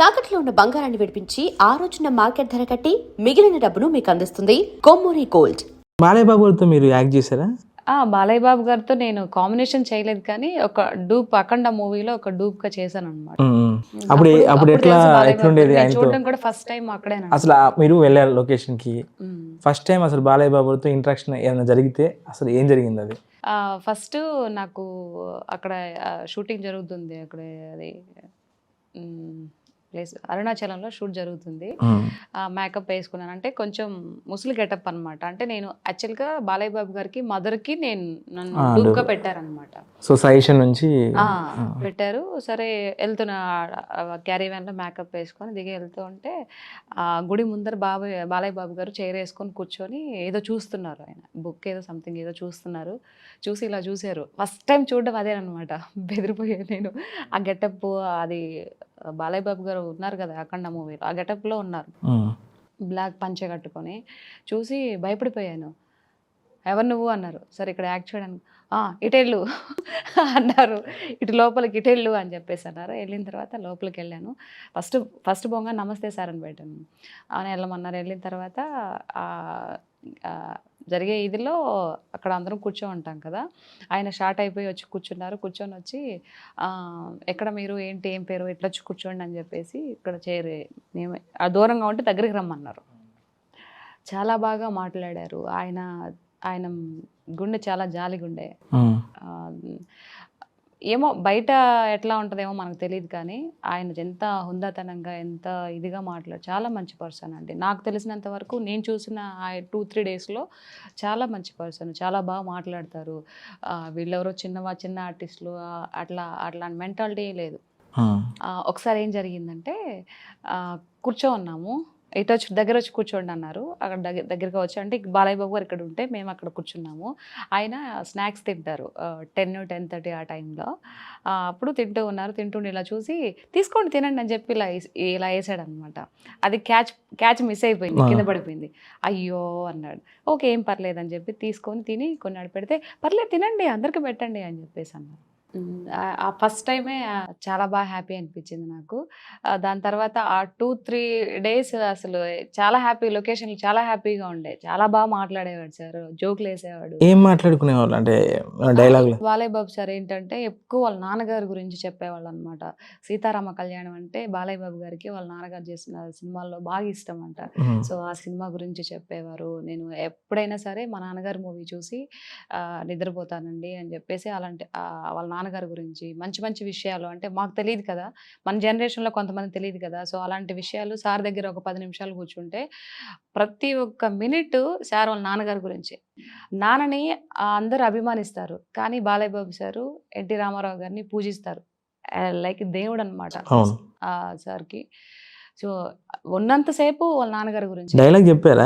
తాకట్లో ఉన్న బంగారాన్ని విడిపించి ఆ రోజున మార్కెట్ ధర కట్టి మిగిలిన డబ్బును మీకు అందిస్తుంది కొమ్మూరి గోల్డ్. బాలయ్య బాబు గారితో మీరు యాక్ట్ చేశారా? బాలయ్య బాబు గారితో నేను కాంబినేషన్ చేయలేదు, కానీ ఒక డూప్ అఖండ మూవీలో ఒక డూప్ గా చేశాను అనమాట. అప్పుడు ఎట్లా ఎట్లుండేది ఆయనతో? చూడడం కూడా ఫస్ట్ టైం అక్కడే. అసలు మీరు వెళ్ళారు లొకేషన్ కి, ఫస్ట్ టైం అసలు బాలయ్య బాబుతో ఇంటరాక్షన్ ఏమైనా జరిగితే అసలు ఏం జరిగింది? అది ఫస్ట్ నాకు అక్కడ షూటింగ్ జరుగుతుంది, అక్కడ అది ప్లేస్ అరుణాచలంలో షూట్ జరుగుతుంది. మేకప్ వేసుకున్నాను, అంటే కొంచెం ముసలి గెటప్ అనమాట. అంటే నేను యాక్చువల్గా బాలయ్య బాబు గారికి మదర్కి నన్ను డూప్గా పెట్టారనమాట. సో సజెషన్ నుంచి పెట్టారు. సరే వెళ్తున్న క్యారీ వ్యాన్లో మేకప్ వేసుకొని దిగి వెళ్తూ ఉంటే గుడి ముందర బాలయ్య బాబు గారు చైర్ వేసుకొని కూర్చొని ఏదో చూస్తున్నారు. ఆయన బుక్ ఏదో సంథింగ్ ఏదో చూస్తున్నారు. చూసి ఇలా చూశారు. ఫస్ట్ టైం చూడడం అదేనమాట. బెదిరిపోయాను నేను. ఆ గెటప్, అది బాలయ్య బాబు గారు ఉన్నారు కదా అఖండ మూవీలో, ఆ గెటప్లో ఉన్నారు, బ్లాక్ పంచె కట్టుకొని. చూసి భయపడిపోయాను. ఎవరు నువ్వు అన్నారు. సరే ఇక్కడ యాక్ట్ చేయడానికి ఇటెళ్ళు అన్నారు. ఇటు లోపలికి ఇటెళ్ళు అని చెప్పేసి అన్నారు. వెళ్ళిన తర్వాత లోపలికి వెళ్ళాను. ఫస్ట్ బొంగ నమస్తే సార్ అని పెట్టాను. అని వెళ్ళమన్నారు. వెళ్ళిన తర్వాత జరిగే ఇదిలో అక్కడ అందరం కూర్చో ఉంటాం కదా, ఆయన షార్ట్ అయిపోయి వచ్చి కూర్చున్నారు. కూర్చొని వచ్చి ఎక్కడ మీరు ఏంటి ఏం పేరు ఇట్లా వచ్చి కూర్చోండి అని చెప్పేసి ఇక్కడ మేము ఆ దూరంగా ఉంటే దగ్గరికి రమ్మన్నారు. చాలా బాగా మాట్లాడారు. ఆయన గుండె చాలా జాలి గుండె. ఏమో బయట ఎట్లా ఉంటుందేమో మనకు తెలియదు, కానీ ఆయన ఎంత హుందాతనంగా ఎంత ఇదిగా చాలా మంచి పర్సన్ అండి. నాకు తెలిసినంత వరకు నేను చూసిన 2-3 డేస్లో చాలా మంచి పర్సన్, చాలా బాగా మాట్లాడతారు. వీళ్ళెవరో చిన్న ఆర్టిస్టులు అట్లాంటి మెంటాలిటీ లేదు. ఒకసారి ఏం జరిగిందంటే కూర్చో ఉన్నాము, ఇటు వచ్చి దగ్గర వచ్చి కూర్చోండి అన్నారు. అక్కడ దగ్గరగా వచ్చి, అంటే బాలయ్య బాబు గారు ఇక్కడ ఉంటే మేము అక్కడ కూర్చున్నాము. ఆయన స్నాక్స్ తింటారు 10-10:30 ఆ టైంలో. అప్పుడు తింటుండే ఇలా చూసి తీసుకోండి తినండి అని చెప్పి ఇలా వేసాడు అనమాట. అది క్యాచ్ మిస్ అయిపోయింది, కింద పడిపోయింది. అయ్యో అన్నాడు. ఓకే ఏం పర్లేదు అని చెప్పి తీసుకొని తిని కొన్నాడు పెడితే, పర్లేదు తినండి అందరికీ పెట్టండి అని చెప్పేసి అన్నారు. ఆ ఫస్ట్ టైమే చాలా బాగా హ్యాపీ అనిపించింది నాకు. దాని తర్వాత ఆ 2-3 డేస్ అసలు చాలా హ్యాపీ, లొకేషన్లు చాలా హ్యాపీగా ఉండే. చాలా బాగా మాట్లాడేవాడు సార్, జోకులు వేసేవాడు. ఏం మాట్లాడుకునేవాళ్ళు అంటే డైలాగ్? బాలయ్య బాబు సార్ ఏంటంటే ఎక్కువ వాళ్ళ నాన్నగారి గురించి చెప్పేవాళ్ళు అనమాట. సీతారామ కళ్యాణం అంటే బాలయ్య బాబు గారికి వాళ్ళ నాన్నగారు చేసిన సినిమాల్లో బాగా ఇష్టం అంట. సో ఆ సినిమా గురించి చెప్పేవారు. నేను ఎప్పుడైనా సరే మా నాన్నగారి మూవీ చూసి నిద్రపోతానండి అని చెప్పేసి, అలాంటి వాళ్ళ నాన్నగారి గురించి మంచి విషయాలు, అంటే మాకు తెలియదు కదా, మన జనరేషన్లో కొంతమంది తెలియదు కదా. సో అలాంటి విషయాలు సార్ దగ్గర ఒక 10 నిమిషాలు కూర్చుంటే ప్రతి ఒక్క మినిట్ సార్ వాళ్ళ నాన్నగారి గురించి. నాన్నని అందరూ అభిమానిస్తారు, కానీ బాలయ్య బాబు సారు ఎన్టీ రామారావు గారిని పూజిస్తారు. లైక్ దేవుడు అనమాట సార్కి. సో ఉన్నంతసేపు వాళ్ళ నాన్నగారి గురించి డైలాగ్ చెప్పారా?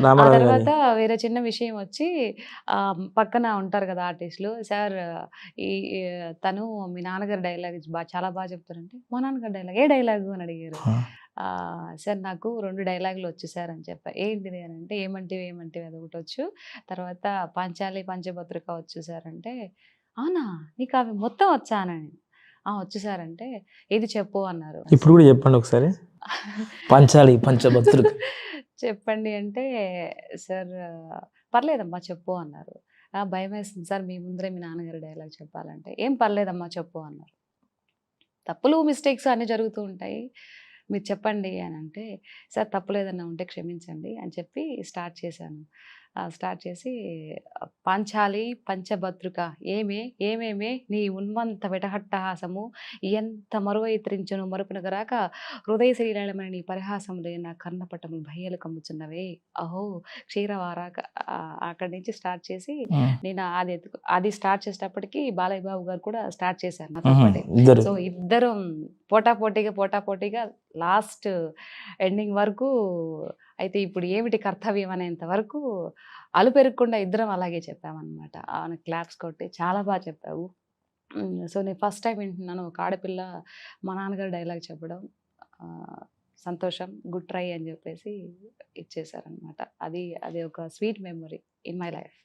ఆ తర్వాత వేరే చిన్న విషయం వచ్చి పక్కన ఉంటారు కదా ఆర్టిస్టులు, సార్ తను మీ నాన్నగారి డైలాగ్ చాలా బాగా చెప్తారంటే, మా నాన్నగారి డైలాగ్ ఏ డైలాగు అని అడిగారు. సార్ నాకు 2 డైలాగులు వచ్చు సార్ అని చెప్పా. ఏంటిది అని అంటే, ఏమంటివి అది ఒకటి వచ్చు, తర్వాత పంచాలి పంచభద్రిక వచ్చు సార్ అంటే, అవునా నీకు అవి మొత్తం వచ్చా అని. వచ్చు సార్ అంటే, ఏది చెప్పు అన్నారు. ఇప్పుడు కూడా చెప్పండి ఒకసారి. పంచాలి పంచభద్రిక చెప్పండి అంటే, సార్ పర్లేదమ్మా చెప్పు అన్నారు. భయం వేస్తుంది సార్ మీ ముందరే మీ నాన్నగారి డైలాగ్ చెప్పాలంటే. ఏం పర్లేదమ్మా చెప్పు అన్నారు. తప్పులు మిస్టేక్స్ అన్నీ జరుగుతూ ఉంటాయి, మీరు చెప్పండి అని అంటే, సార్ తప్పులేదన్నా ఉంటే క్షమించండి అని చెప్పి స్టార్ట్ చేశాను. స్టార్ట్ చేసి, పాంచాలి పంచభద్రిక ఏమేమే నీ ఉన్మంత విటహట్టహాసము ఎంత మరువైత్రించను మరుపునగరాక హృదయ శ్రీలమైన నీ పరిహాసములే నా కర్ణపటము భయ్యలు కమ్ముచున్నవే అహో క్షీరవారాక. అక్కడి నుంచి స్టార్ట్ చేసి నేను అది స్టార్ట్ చేసేటప్పటికి బాలయ్య బాబు గారు కూడా స్టార్ట్ చేశారు నాతో పాటు. సో ఇద్దరం పోటాపోటీగా లాస్ట్ ఎండింగ్ వరకు, అయితే ఇప్పుడు ఏమిటి కర్తవ్యం అనేంత వరకు అలుపెరగకుండా ఇద్దరం అలాగే చెప్పామన్నమాట. క్లాప్స్ కొట్టి చాలా బాగా చెప్పావు. సో నేను ఫస్ట్ టైం వింటున్నాను ఒక ఆడపిల్ల మా నాన్నగారు డైలాగ్ చెప్పడం. సంతోషం, గుడ్ ట్రై అని చెప్పేసి ఇచ్చేసారనమాట. అది ఒక sweet memory in my life.